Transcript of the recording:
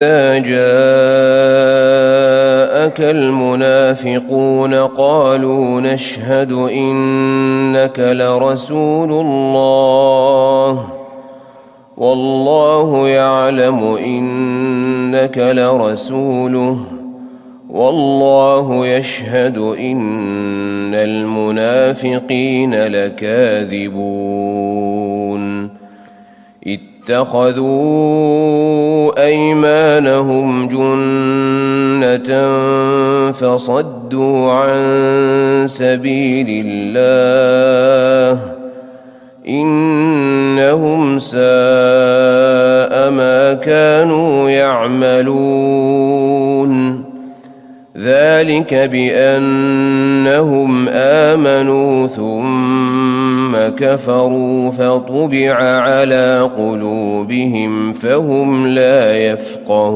إذا جاءك المنافقون قالوا نشهد إنك لرسول الله والله يعلم إنك لرسوله والله يشهد إن المنافقين لكاذبون اتخذوا أيمانهم جنة فصدوا عن سبيل الله إنهم ساء ما كانوا يعملون ذلك بأنهم آمنوا ثم كفروا فطبع على قلوبهم فهم لا يفقهون